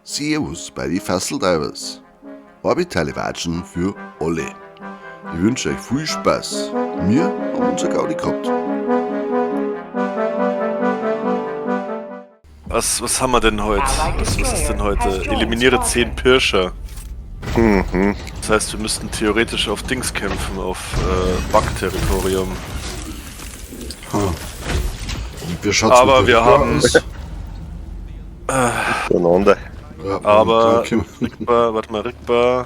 Servus bei die Fasseldivers. Orbitale Watschen für alle. Ich wünsche euch viel Spaß. Wir haben unser Gaudi gehabt. Was haben wir denn heute? Was ist denn heute? Eliminiere 10 Pirscher. Das heißt, wir müssten theoretisch auf Dings kämpfen, auf Bug-Territorium. Wir schaut's Aber mit wir der haben... aus? Ja, Aber okay. Rigbar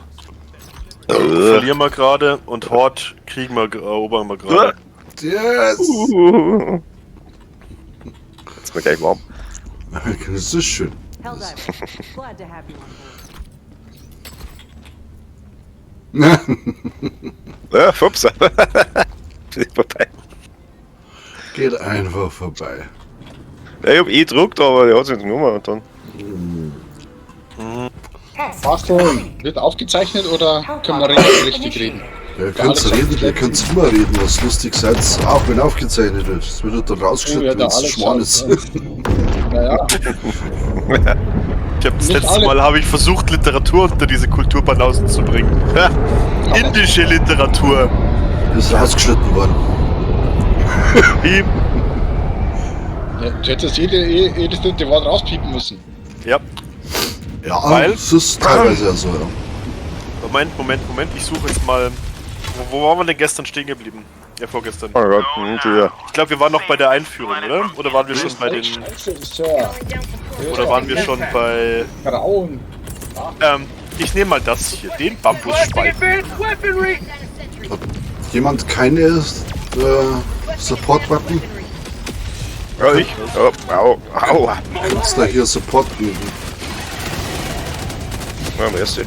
verlieren wir gerade und Hort erobern wir gerade. Yes! Jetzt mal gleich warm. Das ist schön. Helldiver, glad to have you on board. Ja, Fupsa. Vorbei. Geht einfach vorbei. Ja, ich hab gedruckt, aber der hat sich nicht genommen und dann. Bastel, wird aufgezeichnet oder können wir richtig reden? Ihr könnt reden, ihr könnt immer reden, was lustig seid, auch wenn aufgezeichnet wird. Es wird dann rausgeschnitten, wenn es Schmarrn ist. Naja, Das Nicht letzte alle. Mal habe ich versucht, Literatur unter diese Kulturbanausen zu bringen. Indische Literatur. Ist rausgeschnitten worden. Wie? du hättest jedes dritte Wort rauspiepen müssen. Ja. Ja, Weil- das ist teilweise ja so, ja. Moment. Ich suche jetzt mal. Wo waren wir denn gestern stehen geblieben? Ja, vorgestern. Oh Gott, ja. Ich glaube, wir waren noch bei der Einführung, oder? Oder waren wir schon bei den. Sir. Oder waren wir schon bei. Grauen. Ich nehme mal das hier, den Bambusspalt. Hat jemand keine Support-Button? Ja, ich. Oh, au, aua. Kannst da hier Support geben? Ja, am ersten.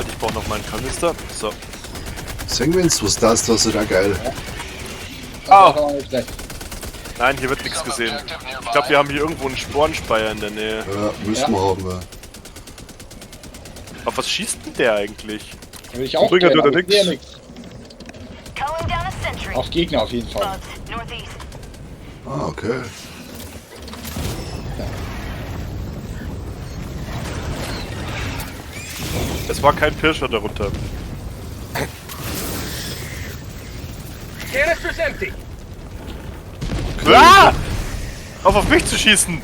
Ich brauche noch meinen Kanister. So. Sehen wir uns, was das ist ja geil. Nein, hier wird nichts gesehen. Ich glaube, wir haben hier irgendwo einen Spornspeier in der Nähe. Ja, müssen wir haben, ja. Auf was schießt denn der eigentlich? Will ich auch Bringt gerne, ja aber ich nix. sehe ja nichts. Calling down a sentry. Auf Gegner auf jeden Fall. Bugs, northeast. Ah, okay. Es war kein Pirscher darunter. Canister's empty. Ah! Auf mich zu schießen!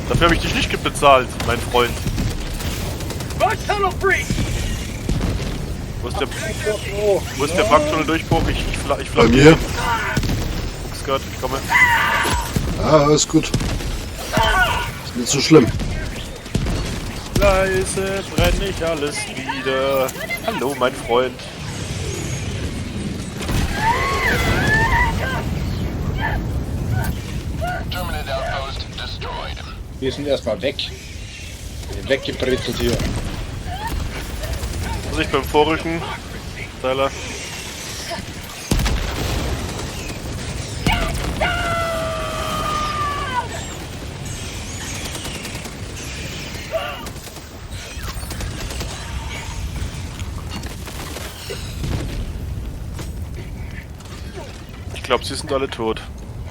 Dafür habe ich dich nicht bezahlt, mein Freund. Bug tunnel free. Wo ist der Bugtunnel-Durchbruch? Ich Bei flankiere. mir? Fuchsgott, ich komme. Ah, alles gut. Ist nicht so schlimm. Leise brenne ich alles wieder. Hallo, mein Freund. Wir sind erstmal weg. Weggebrittelt hier. Muss ich beim Vorrücken? Tyler. Ich glaube, sie sind alle tot.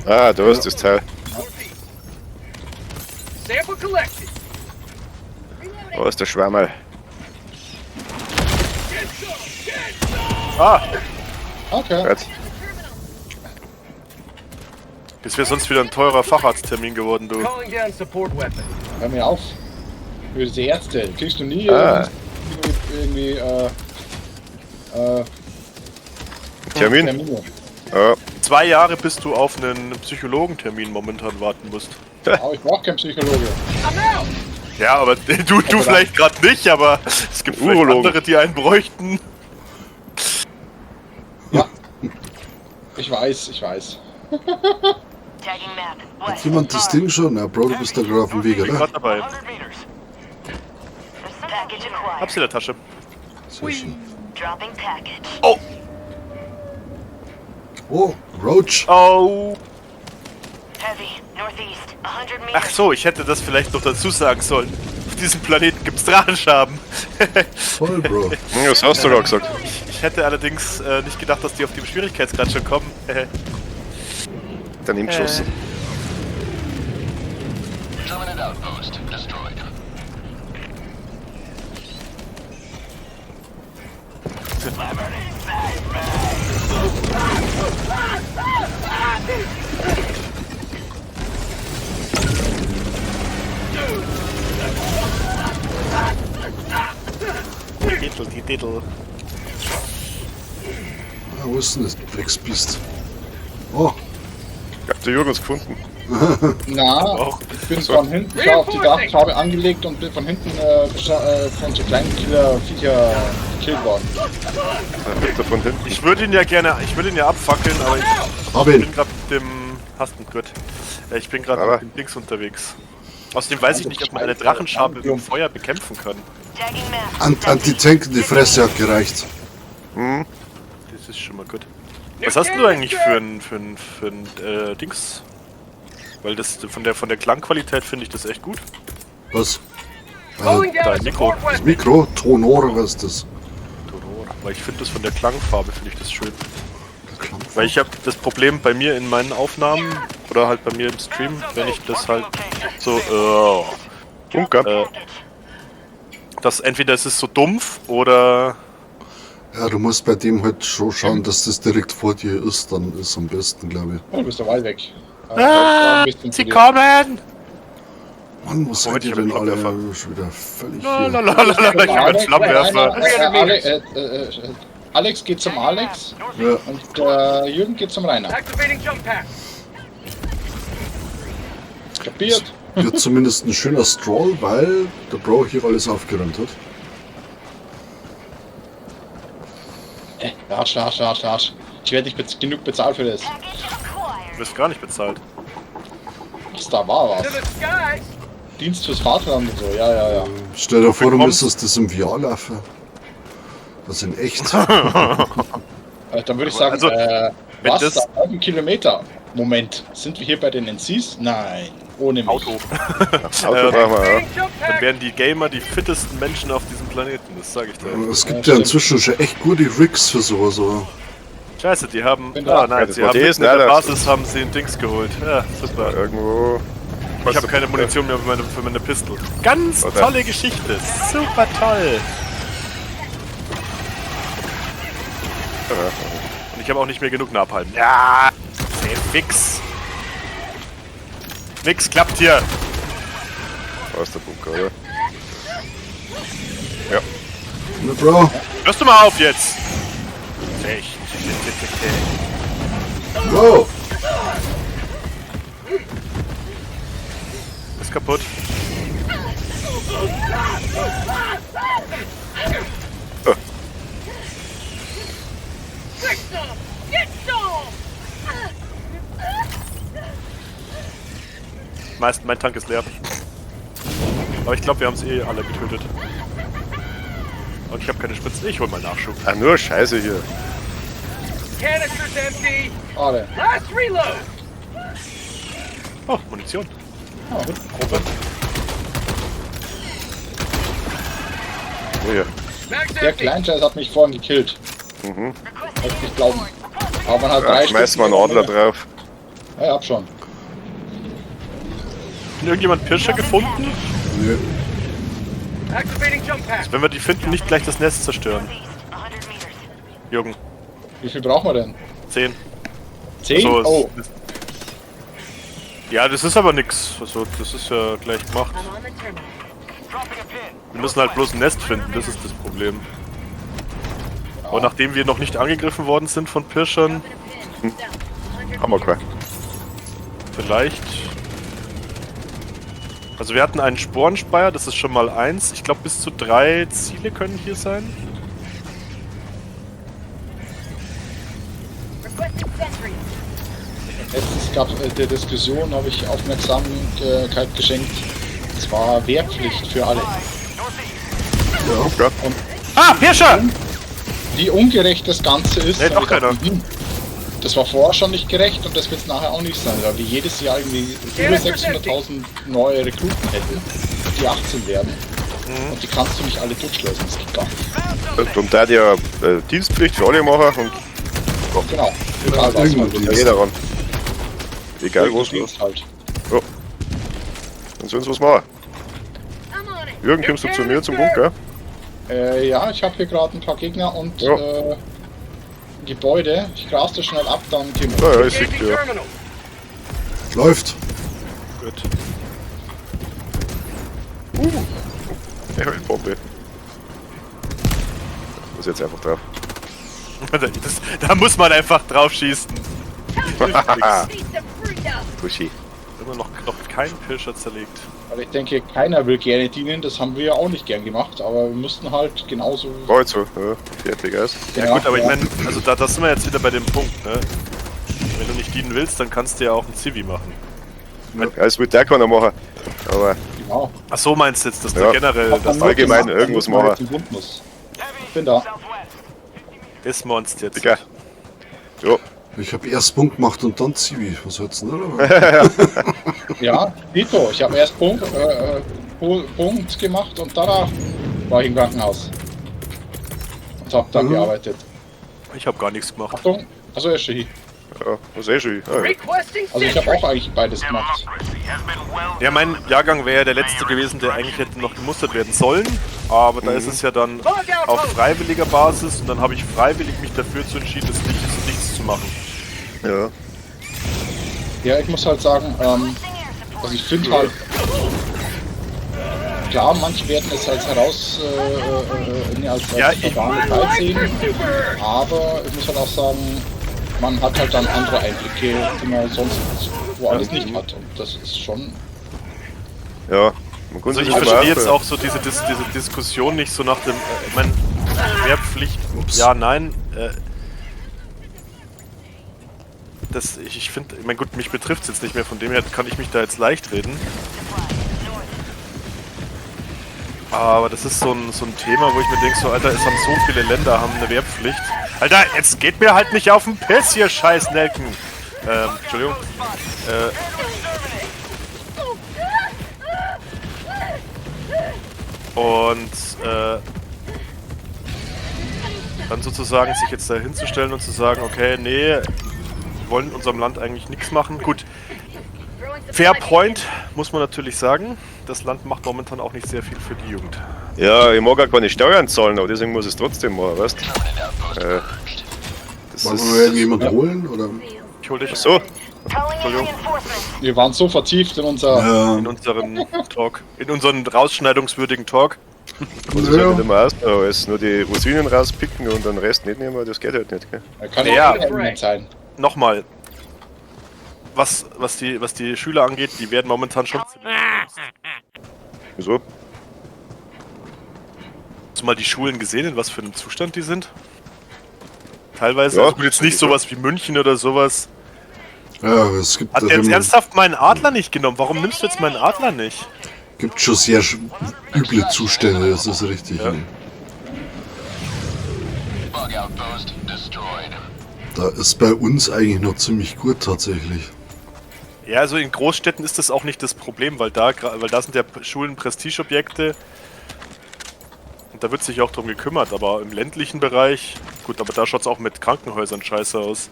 Ah, da ist das Teil. Sample collected. Da ist der Schwammerl. Ah! Okay. Gut. Das wäre sonst wieder ein teurer Facharzttermin geworden, du. Calling down support weapon. Hör mir auf. Für diese Ärzte kriegst du nie Ah. irgendwie Termin? Termine. Ja. 2 Jahre, bis du auf einen Psychologentermin momentan warten musst. Aber ich brauch keinen Psychologe. I'm out. Ja, aber du vielleicht gerade nicht, aber es gibt vielleicht Urologen. andere, die einen bräuchten. Ja. Ich weiß. Tagging map. Hat West. jemand das Ding schon? Na, Bro, du bist da gerade auf dem Weg, Ich bin oder? gerade dabei. 100 meters. Package acquired. Hab's in der Tasche. Sehr schön. Dropping package. Oh! Oh, Roach. Oh! Heavy. Northeast. 100 meters. Ach so, ich hätte das vielleicht noch dazu sagen sollen. Auf diesem Planeten gibt's Drachenschaben. Voll, Bro. Das hast du gerade gesagt. Ich hätte allerdings nicht gedacht, dass die auf dem Schwierigkeitsgrad schon kommen. Der nimmt Schuss. Die Titel. Wo ist denn das Drecksbiest? Oh, Ich hab den Jürgens gefunden. Na, ich bin von hinten, ich war auf die Dachschraube angelegt und bin von hinten von so kleinen Viecher gekillt worden. Da wird er von hinten. Ich würde ihn ja abfackeln, aber hab ich ihn. bin gerade mit dem... Hast du gut. Ich bin gerade Aber- mit dem Dings unterwegs. Außerdem weiß ich nicht, ob man eine Drachenschabe mit dem Feuer bekämpfen kann. Tagging map. Anti-Tank in die Fresse hat gereicht. Das ist schon mal gut. Was hast du eigentlich für ein Dings? Weil das von der Klangqualität finde ich das echt gut. Was? Calling down a dein Mikro. support weapon. Mikro? Tonore, was ist das? Weil ich finde das von der Klangfarbe finde ich das schön. Weil ich habe das Problem bei mir in meinen Aufnahmen oder halt bei mir im Stream, wenn ich das halt so Bunker. dass entweder es ist so dumpf oder Ja, du musst bei dem halt schon schauen, dass das direkt vor dir ist, dann ist am besten, glaube ich. Oh, du bist ja weit weg. Ein bisschen zu dir. kommen! Mann, wo seid ich ihr hab einen denn alle Flammenwerfer. schon wieder völlig Lalalala, hier? ich hab einen Flammenwerfer. Alex geht zum Alex Ja, und Jürgen geht zum Rainer. Activating jump pack. Kapiert? wird zumindest ein schöner Stroll, weil der Bro hier alles aufgeräumt hat. Rasch. Ich werde nicht genug bezahlt für das. Package acquired. Du wirst gar nicht bezahlt. Was da war To was. the skies. Dienst fürs Fahrtland und so, ja. Stell dir vor, du bekommst- müsstest das im VR laufen. Das in echt. Dann würde ich sagen, Also, wenn was? das- Da 1 Kilometer. Moment, sind wir hier bei den NCs? Nein, ohne mich. Auto. Auto brauchen wir, ja. Activating jump Dann pack. wären die Gamer die fittesten Menschen auf diesem Planeten, das sage ich dir. Es gibt ja inzwischen schon echt gute Rigs für sowas. Aber Scheiße, die haben. Bin da. Nein, das sie war haben die mitten ist in der leider- Basis haben sie ein Dings geholt. Ja, super. Irgendwo. Ich habe keine Munition mehr für meine Pistole. Ganz Oder? tolle Geschichte. Super toll. Und ich habe auch nicht mehr genug Napalm. Ja, fix. Nix klappt hier. Da ist der Bunker, oder? Ja. na Bro, Hörst du mal auf jetzt? Echt. Bro, Ist kaputt. Get some. Get some. Mein Tank ist leer. Aber ich glaube, wir haben es alle getötet. Und ich habe keine Spritzen. Ich hol mal Nachschub. Ah, nur Scheiße hier. Canister's empty. Schade. Last reload. Oh, Munition. Gruppe. Hier. Mag's Der empty. Kleinscheiß hat mich vorhin gekillt. Mhm. Kann ich nicht glauben. Aber man hat Ja, 3 schmeiß mal einen Adler drauf. Ja, ich hab schon. Hat irgendjemand Pirscher gefunden? nö. Activating jump pack. Wenn wir die finden, nicht gleich das Nest zerstören. Northeast, 100 meters. Jürgen, Wie viel brauchen wir denn? 10. 10? So, Oh, ja, das ist aber nix. Also, das ist ja gleich gemacht. I'm on the terminal. Wir müssen halt bloß ein Nest finden, das ist das Problem. Und nachdem wir noch nicht angegriffen worden sind von Pirschern, Haben wir keinen. vielleicht... Also wir hatten einen Sporenspeier, das ist schon mal 1. Ich glaube bis zu 3 Ziele können hier sein. letztens gab es der Diskussion, habe ich Aufmerksamkeit geschenkt. Es war Wehrpflicht für alle. Ja. Ah, Pirscher! Wie ungerecht das Ganze ist, Nee, doch hab ich keiner. gedacht, das war vorher schon nicht gerecht und das wird es nachher auch nicht sein, weil wir jedes Jahr irgendwie über 600.000 neue Rekruten hätten, die 18 werden. Und die kannst du nicht alle durchschleusen, das geht gar nicht. Und da die ja Dienstpflicht für alle machen und Genau, egal was. Irgendwo jeder ran. Egal Du was, spielst halt. dann sollen sie was machen. I'm on it. Jürgen, kommst du zu mir zum Bunker? Ja, ich habe hier gerade ein paar Gegner und Ja. Gebäude. Ich gras das schnell ab, dann gehen wir. Ja, ja, ich sehe Engaging ja. terminal. Läuft. Gut. Ja, eine Bombe. Muss jetzt einfach drauf. Da muss man einfach drauf schießen. Haha, Piece of freedom. Tuschi. Immer noch kein Pirscher zerlegt. Aber ich denke, keiner will gerne dienen. Das haben wir ja auch nicht gern gemacht. Aber wir müssten halt genauso. War jetzt so, ja, fertig aus. Ja, gut, aber ich meine, also da sind wir jetzt wieder bei dem Punkt, ne? Wenn du nicht dienen willst, dann kannst du ja auch ein Zivi machen. Ja, das wird der keiner machen. Aber Genau. Ach so meinst du jetzt, dass Ja. du generell Hat man das nur allgemein gemacht, irgendwas damit man machen. jetzt im Bund muss. Ich bin da. ist Monst jetzt. Digga. Ja, Ich habe erst Punkt gemacht und dann Zivi. Was soll's denn, oder? Ja, Dito. Ich habe erst Punkt gemacht und danach war ich im Krankenhaus. Und habe dann gearbeitet. Ich habe gar nichts gemacht. Achtung. Also er ist schon hier. ja, das ist eh schön. Ja, ja. Requesting Also ich habe sentry. auch eigentlich beides gemacht. Ja, mein Jahrgang wäre ja der letzte gewesen, der eigentlich hätte noch gemustert werden sollen. Aber da ist es ja dann auf freiwilliger Basis und dann habe ich freiwillig mich dafür zu entschieden, das nichts zu machen. Ja. Ja, ich muss halt sagen, also ich finde halt, klar, manche werden es als als Ja, ich- verbale Zeit sehen, aber ich muss halt auch sagen, man hat halt dann andere Einblicke, die man sonst woanders nicht hat. Und das ist schon. Ja. Man kann Also sich ich das verstehe mal jetzt auch so diese Diskussion nicht so nach dem, ich meine, Wehrpflicht, ja, nein, ich finde, ich meine gut, mich betrifft es jetzt nicht mehr, von dem her kann ich mich da jetzt leicht reden. Aber das ist so ein Thema, wo ich mir denke, so Alter, es haben so viele Länder, haben eine Wehrpflicht. Alter, jetzt geht mir halt nicht auf den Piss hier, scheiß Nelken. Entschuldigung. Und dann sozusagen sich jetzt da hinzustellen und zu sagen, okay, nee, wir wollen in unserem Land eigentlich nichts machen. Gut, fair point, muss man natürlich sagen. Das Land macht momentan auch nicht sehr viel für die Jugend. Ja, ich mag auch keine Steuern zahlen, aber deswegen muss ich es trotzdem machen, weißt du? Das Wollen wir ist. irgendjemand holen? Oder? Ich hol dich So, Calling in reinforcements. Wir waren so vertieft in unser. in unseren Talk, in unseren rausschneidungswürdigen Talk. muss ich halt nicht mehr aus, alles nur die Rosinen rauspicken und den Rest nicht nehmen, das geht halt nicht, gell? Kann Ja. ja nicht sein. Nochmal, was die Schüler angeht, die werden momentan schon... Wieso? Hast du mal die Schulen gesehen, in was für einem Zustand die sind? Teilweise, Ja, also gut, jetzt nicht sowas wie München oder sowas. Ja, es gibt, Hat der jetzt ernsthaft meinen Adler nicht genommen? Warum nimmst du jetzt meinen Adler nicht? gibt schon sehr üble Zustände, das ist richtig. Ja. Da ist bei uns eigentlich noch ziemlich gut tatsächlich. Ja, also in Großstädten ist das auch nicht das Problem, weil da sind ja Schulen Prestigeobjekte und da wird sich auch drum gekümmert, aber im ländlichen Bereich, gut, aber da schaut es auch mit Krankenhäusern scheiße aus.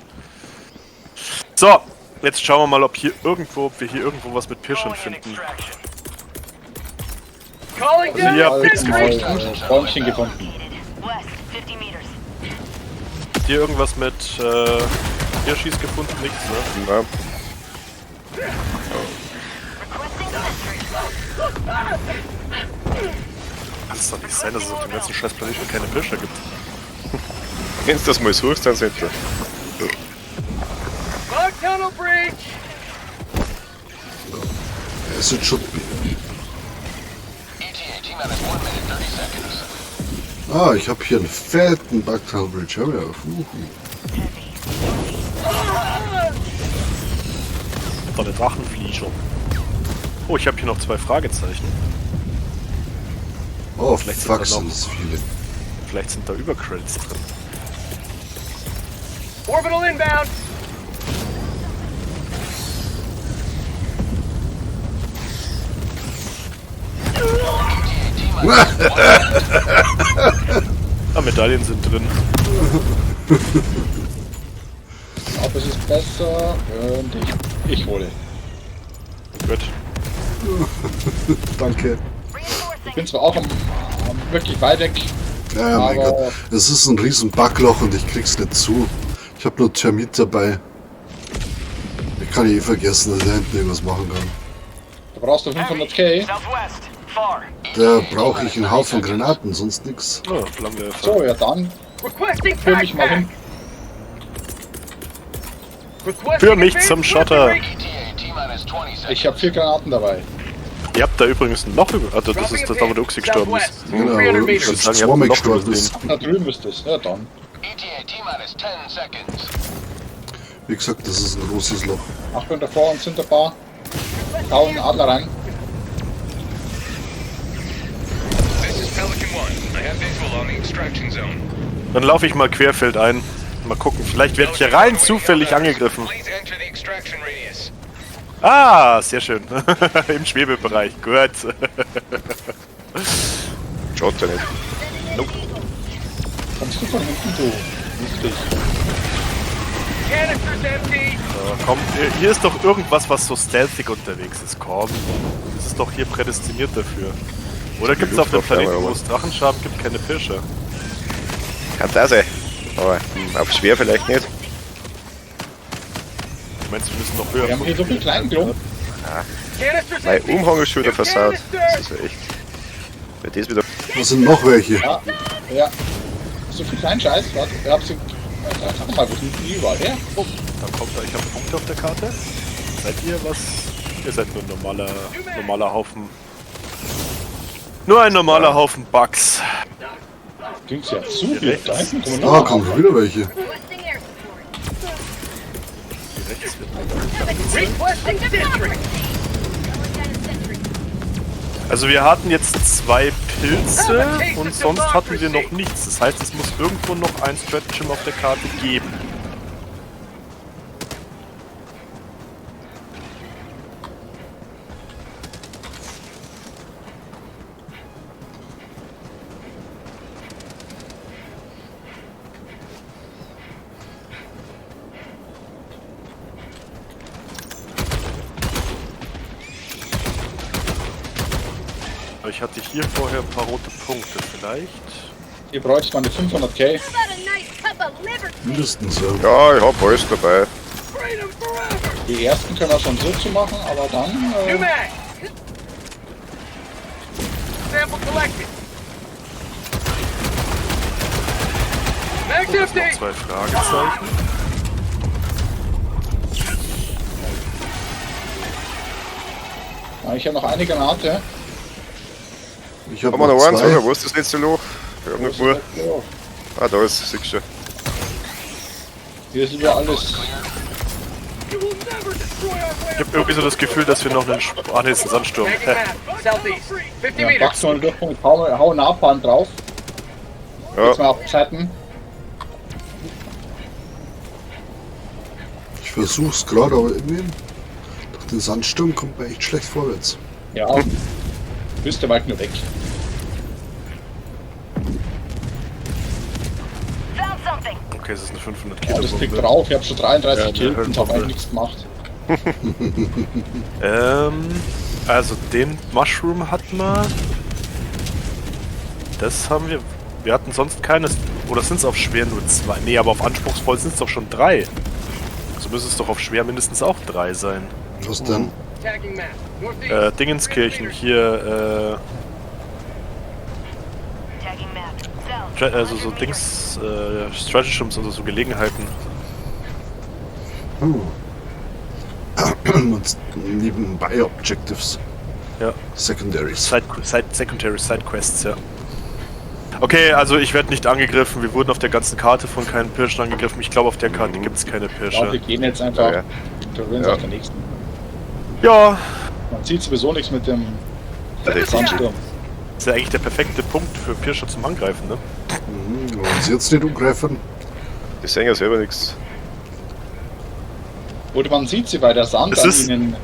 So, jetzt schauen wir mal, ob wir hier irgendwo was mit Pirschern finden. Calling Also down ihr a habt nichts sentry. gefunden. Bäumchen gefunden. West, 50 meters. Hier irgendwas mit Pirschis gefunden? Nichts, ne? Ja. Requesting sentry. Das ist doch nicht sein, dass es auf dem ganzen scheiß Planeten keine Pirscher gibt. Wenn du das mal suchst, dann sind wir. Fog tunnel breach. Es ist schon. Ah, ich habe hier einen fetten Bugtail Bridge. Hör mir auf. Da der Drachenflieger. Oh, ich habe hier noch 2 Fragezeichen. Oh, Vielleicht sind fuck, da sind noch- das viele. Vielleicht sind da Übercredits drin. Orbital inbound. Ah, Medaillen sind drin. Aber es ist besser, wenn ich Ich hole. Gut. Danke. Ich bin zwar auch wirklich weit weg, Ja, mein aber Gott. Es ist ein riesen Backloch und ich krieg's nicht zu. Ich habe nur Thermit dabei. Ich kann eh vergessen, dass ich da hinten irgendwas machen kann. da brauchst du 500k. Southwest. Far. Da brauche ich einen Haufen Granaten, sonst nix. Oh, Flammenwerfer. So, ja dann, Requesting führ mich mal hin. Für mich zum Schotter. Ich habe 4 Granaten dabei. Ihr habt da übrigens noch über. Also, das ist das, da wo der Uxi gestorben ist. Genau, 300 ich meters. bin Sagen, ihr habt zweimal noch gestorben. übersehen. Da drüben ist es. Ja dann. Wie gesagt, das ist ein großes Loch. Achtung davor und sind ein paar. Hauen Adler rein. This is Pelican 1. I have visual on the extraction zone. Dann laufe ich mal querfeld ein. Mal gucken, vielleicht werde ich hier rein zufällig angegriffen. Please enter the extraction radius. Ah, sehr schön. Im Schwebebereich. Gut. Schaut ja nicht. Kommst du von hinten, du? Lustig. Canisters empty. So, komm, hier ist doch irgendwas, was so stealthig unterwegs ist. Komm. Das ist doch hier prädestiniert dafür. Oder gibt es auf dem Planeten, wo es Drachenschaben gibt, keine Fische? Kann da sein. Aber auf schwer vielleicht nicht. Ich meine, wir müssen noch höher. Wir haben hier so viel Kleinglob. Canisters Mein empty. Umhang ist schon wieder versaut. Das ist ja echt. Wenn das wieder. Da sind noch welche. Ja, ja. So viel Kleinscheiß. Warte, ich hab sie. Sag mal, wo sind die überall her? Oh, da kommt da. Ich habe Punkte auf der Karte. Seid ihr was? Ihr seid nur ein normaler Haufen. Nur ein normaler Haufen Bugs. Klingt ja zu viel. Da hinten kommen Da noch. kommen schon wieder welche. Requesting air support. Hier rechts wird Requesting sentry. Also wir hatten jetzt 2 Pilze und sonst hatten wir noch nichts. Das heißt, es muss irgendwo noch ein Stratagem auf der Karte geben. Aber ich hatte hier vorher ein paar rote Punkte. Vielleicht. Ihr bräuchte mal eine 500k. How about a nice cup of liver? Mindestens, ja. Ja, ich hab alles dabei. Freedom forever. Die ersten können wir schon so zu machen, aber dann. New mag. Sample collected. Mag's Oh, das noch empty. 2 Fragezeichen. Ich habe noch eine Granate. Ich habe Haben wir noch noch eins, 2. oder? Wo ist das letzte Loch? Wir haben noch nur. Ja, Ah, da ist es, siehst du. hier ist wieder alles. You will never destroy our way. Ich habe irgendwie so das Gefühl, dass wir noch einen Ah, ne, ist ein Sandsturm. Tagging map. Southeast. 50 Ja, meters. packst du mal Durchpunkt, hau Napalm drauf. Jetzt Ja, mal abschalten. Ich versuch's gerade, aber irgendwie durch den Sandsturm kommt man echt schlecht vorwärts. Ja. Bist du weit nur weg. Found something. Okay, es ist eine 500 Ja, Kilo das kriegt Bombe. drauf. Ich habe schon 33 Ja, Kills und habe Höhlenbombe. eigentlich nichts gemacht. Also den Mushroom hatten wir. Das haben wir. Wir hatten sonst keines. Oder sind es auf schwer nur 2? Nee, aber auf anspruchsvoll sind es doch schon 3. Also müsste es doch auf schwer mindestens auch 3 sein. Was denn? Tagging map. Northeast. Dingenskirchen, hier, Tagging map. South. also so Dings, Stratagems, also so Gelegenheiten. Und nebenbei Objectives. Ja. Secondaries. Secondary Side Quests, ja. Okay, also ich werde nicht angegriffen. Wir wurden auf der ganzen Karte von keinen Pirschen angegriffen. Ich glaube, auf der Karte gibt es keine Ja, wir Pirsche. gehen jetzt einfach. Ja. Wir probieren es Ja. auf der nächsten. Ja, Man sieht sowieso nichts mit dem das Sandsturm. ist ja eigentlich der perfekte Punkt für Pirsche zum Angreifen, ne? Wollen Sie jetzt nicht umgreifen? die sehen ja selber nichts. Oder man sieht sie, weil der Sand Es an ist- ihnen.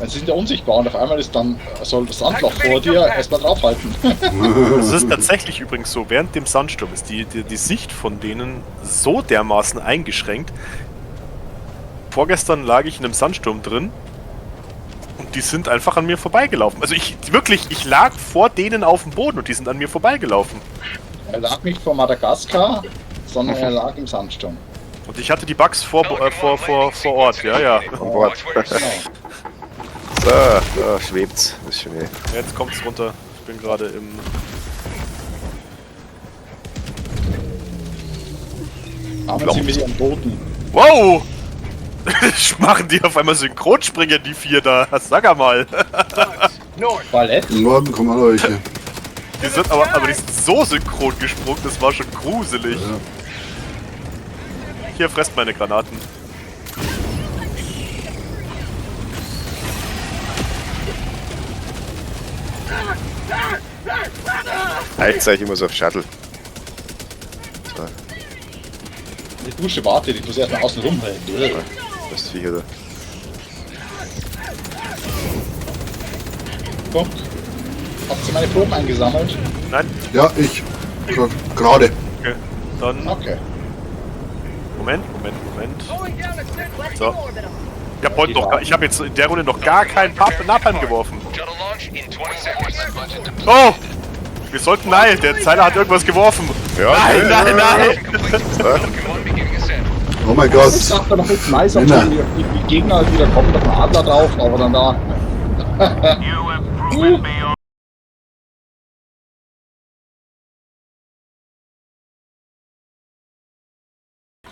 Sie sind ja unsichtbar und auf einmal ist dann soll das Sandloch vor dir erstmal draufhalten. Es ist tatsächlich übrigens so, während dem Sandsturm ist die Sicht von denen so dermaßen eingeschränkt, Vorgestern lag ich in einem Sandsturm drin und die sind einfach an mir vorbeigelaufen. Also ich lag vor denen auf dem Boden und die sind an mir vorbeigelaufen. Er lag nicht vor Madagaskar, sondern er lag im Sandsturm. Und ich hatte die Bugs vor Ort, ja. An Bord. So, da schwebt's. Das ist schön. Jetzt kommt's runter. Ich bin gerade im... Aber sie mit ihrem Boden. Wow! Machen die auf einmal Synchronspringen, die 4 da. Sag mal. North. Ballett? Im Norden kommen alle welche. Die sind aber die sind so synchron gesprungen, das war schon gruselig. Ja. Hier, fresst meine Granaten. Halt, ich immer so auf Shuttle. So, Die Dusche wartet, ich muss erstmal außen rumhalten. was ist hier da? Guck. Habt ihr meine Proben eingesammelt? Nein? Ja, ich. Gerade. Okay. Dann... Okay. Moment. Going down a sentry. So. Ich hab jetzt in der Runde noch gar keinen Napalm geworfen. Shuttle launch in 20 seconds. Oh! Wir sollten... Nein, der Zeiler hat irgendwas geworfen. Ja, Nein! Complete. Pelican 1 beginning ascent. Oh mein Ich Gott. dachte noch jetzt nice, ob Männer. die Gegner halt wieder kommen, noch ein Adler drauf, aber dann da.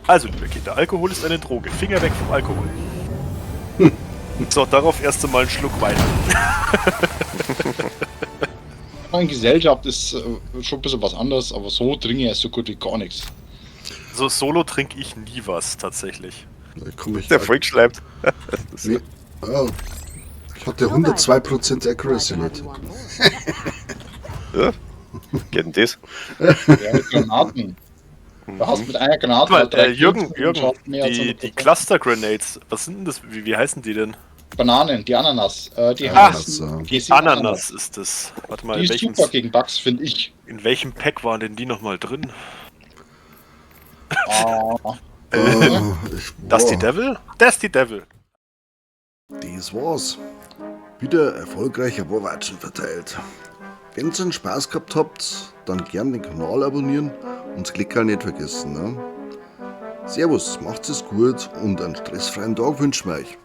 Also, liebe Kinder, Alkohol ist eine Droge. Finger weg vom Alkohol. So, darauf erst einmal einen Schluck Wein. In Gesellschaft ist schon ein bisschen was anderes, aber so trinke ich erst so gut wie gar nichts. So solo trinke ich nie was, tatsächlich. Da komm ich. der Volk schreibt. Nee. Ah, ich hatte 102% Accuracy Rate. Ja? Geht denn das? Ja, mit Granaten. Du hast mit einer Granate Mal, halt 3 Jürgen, Kills und schaffst mehr als die 100%. Cluster Grenades, was sind denn das? Wie heißen die denn? Bananen, die Ananas. Die Ananas, heißen ja. GC Ananas ist das. Warte mal, Die ist super gegen Bugs, finde ich. in welchem Pack waren denn die nochmal drin? Ah, Das die Devil? Das die Devil. Das war's. Wieder erfolgreicher Warwatschen verteilt. Wenn ihr einen Spaß gehabt habt, dann gern den Kanal abonnieren und das Klicken nicht vergessen. Ne? Servus, macht's es gut und einen stressfreien Tag wünschen wir euch.